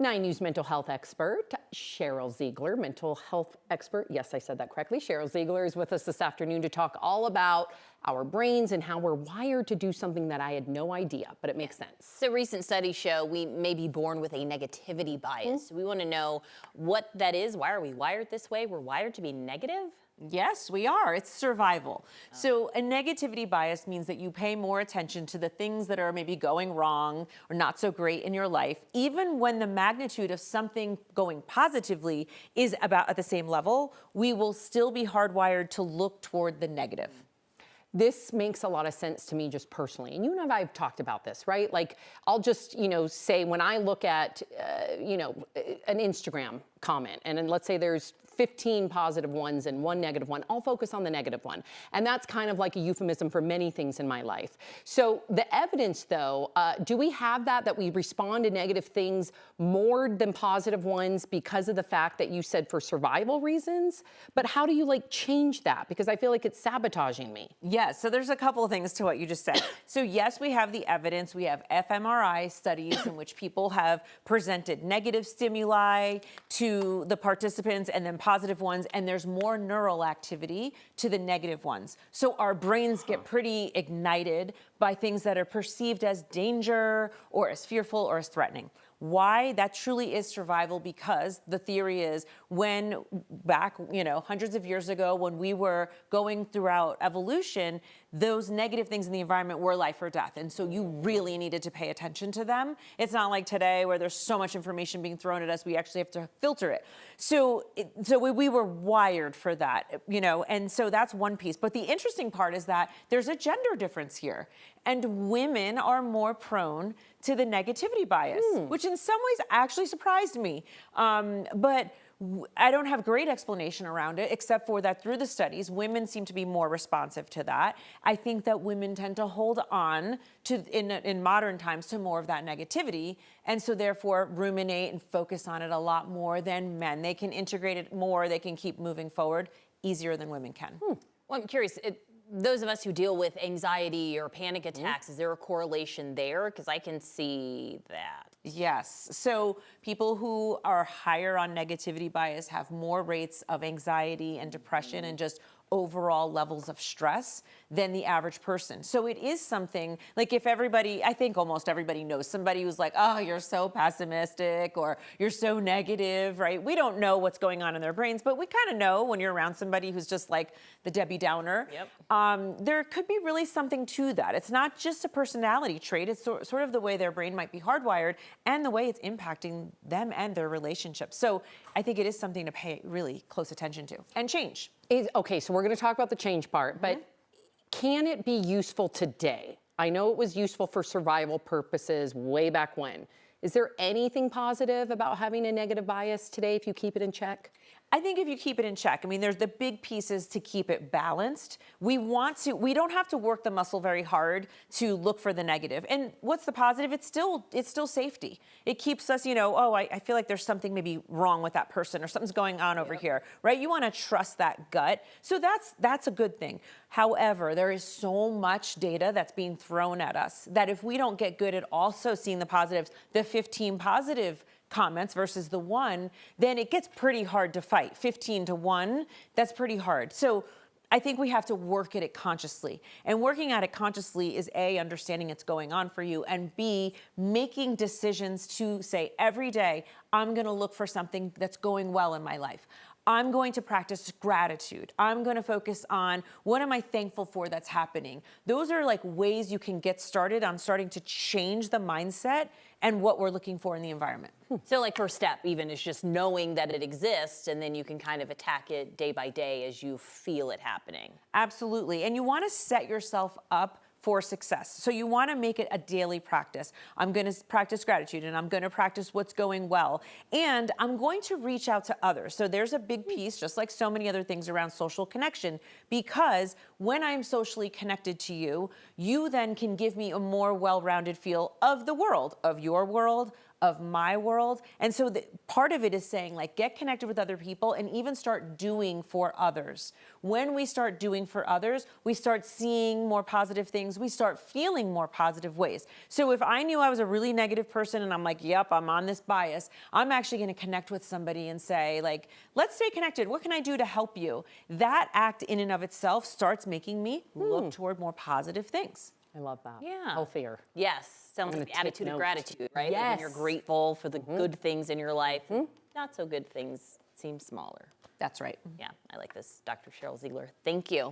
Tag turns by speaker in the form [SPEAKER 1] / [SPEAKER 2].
[SPEAKER 1] 9 News mental health expert Sheryl Ziegler, mental health expert. Yes, I said that correctly. Sheryl Ziegler is with us this afternoon to talk all about our brains and how we're wired to do something that I had no idea, but it makes sense.
[SPEAKER 2] So recent studies show we may be born with a negativity bias. We want to know what that is. Why are we wired this way? We're wired to be negative?
[SPEAKER 3] Yes, we are. It's survival. So a negativity bias means that you pay more attention to the things that are maybe going wrong or not so great in your life, even when the magnitude of something going positively is about at the same level, we will still be hardwired to look toward the negative.
[SPEAKER 1] This makes a lot of sense to me just personally. And you and I have talked about this, right? Like, I'll just, say when I look at, an Instagram comment, and then let's say there's 15 positive ones and 1 negative one, I'll focus on the negative one. And that's kind of like a euphemism for many things in my life. So the evidence though, do we have that we respond to negative things more than positive ones because of the fact that you said for survival reasons? But how do you change that? Because I feel like it's sabotaging me.
[SPEAKER 3] Yes, so there's a couple of things to what you just said. So yes, we have the evidence. We have fMRI studies in which people have presented negative stimuli to the participants and then positive ones, and there's more neural activity to the negative ones. So our brains get pretty ignited by things that are perceived as danger or as fearful or as threatening. Why? That truly is survival, because the theory is when back, hundreds of years ago, when we were going throughout evolution, those negative things in the environment were life or death. And so you really needed to pay attention to them. It's not like today where there's so much information being thrown at us, we actually have to filter it. So we were wired for that, and so that's one piece. But the interesting part is that there's a gender difference here. And women are more prone to the negativity bias, which in some ways actually surprised me. But I don't have great explanation around it, except for that through the studies, women seem to be more responsive to that. I think that women tend to hold on to, in modern times, to more of that negativity, and so therefore ruminate and focus on it a lot more than men. They can integrate it more, they can keep moving forward easier than women can.
[SPEAKER 2] Well, I'm curious, those of us who deal with anxiety or panic attacks, is there a correlation there? Because I can see that.
[SPEAKER 3] Yes. So people who are higher on negativity bias have more rates of anxiety and depression and just overall levels of stress than the average person. So it is something, like if everybody, I think almost everybody knows somebody who's like, oh, you're so pessimistic or you're so negative, right? We don't know what's going on in their brains, but we kind of know when you're around somebody who's just like the Debbie Downer.
[SPEAKER 2] Yep.
[SPEAKER 3] There could be really something to that. It's not just a personality trait. It's sort of the way their brain might be hardwired and the way it's impacting them and their relationships. So I think it is something to pay really close attention to and change.
[SPEAKER 1] Okay, so we're going to talk about the change part, but can it be useful today? I know it was useful for survival purposes way back when. Is there anything positive about having a negative bias today if you keep it in check?
[SPEAKER 3] I think if you keep it in check, there's the big pieces to keep it balanced. We don't have to work the muscle very hard to look for the negative. And what's the positive? It's still safety. It keeps us, I feel like there's something maybe wrong with that person or something's going on over here, right? You want to trust that gut. So that's a good thing. However, there is so much data that's being thrown at us that if we don't get good at also seeing the positives, the 15 positive comments versus the 1, then it gets pretty hard to fight. 15 to 1, that's pretty hard. So I think we have to work at it consciously. And working at it consciously is A, understanding it's going on for you, and B, making decisions to say every day, I'm gonna look for something that's going well in my life. I'm going to practice gratitude. I'm going to focus on what am I thankful for that's happening. Those are like ways you can get started on starting to change the mindset and what we're looking for in the environment.
[SPEAKER 2] So like first step even is just knowing that it exists, and then you can kind of attack it day by day as you feel it happening.
[SPEAKER 3] Absolutely. And you want to set yourself up for success. So you want to make it a daily practice. I'm going to practice gratitude, and I'm going to practice what's going well, and I'm going to reach out to others. So there's a big piece, just like so many other things around social connection, because when I'm socially connected to you, you then can give me a more well-rounded feel of the world, of your world, of my world. And so part of it is saying, like, get connected with other people and even start doing for others. When we start doing for others, we start seeing more positive things. We start feeling more positive ways. So if I knew I was a really negative person and I'm like, yep, I'm on this bias, I'm actually going to connect with somebody and say, like, let's stay connected. What can I do to help you? That act in and of itself starts making me look toward more positive things.
[SPEAKER 1] I love that.
[SPEAKER 2] Yeah.
[SPEAKER 1] Healthier.
[SPEAKER 2] Yes. Sounds
[SPEAKER 1] I'm
[SPEAKER 2] like the
[SPEAKER 1] gonna take
[SPEAKER 2] attitude of
[SPEAKER 1] note.
[SPEAKER 2] gratitude, right? Like when you're
[SPEAKER 1] Yes.
[SPEAKER 2] grateful for the good things in your life, not so good things seem smaller.
[SPEAKER 3] That's right.
[SPEAKER 2] Yeah, I like this. Dr. Sheryl Ziegler, thank you.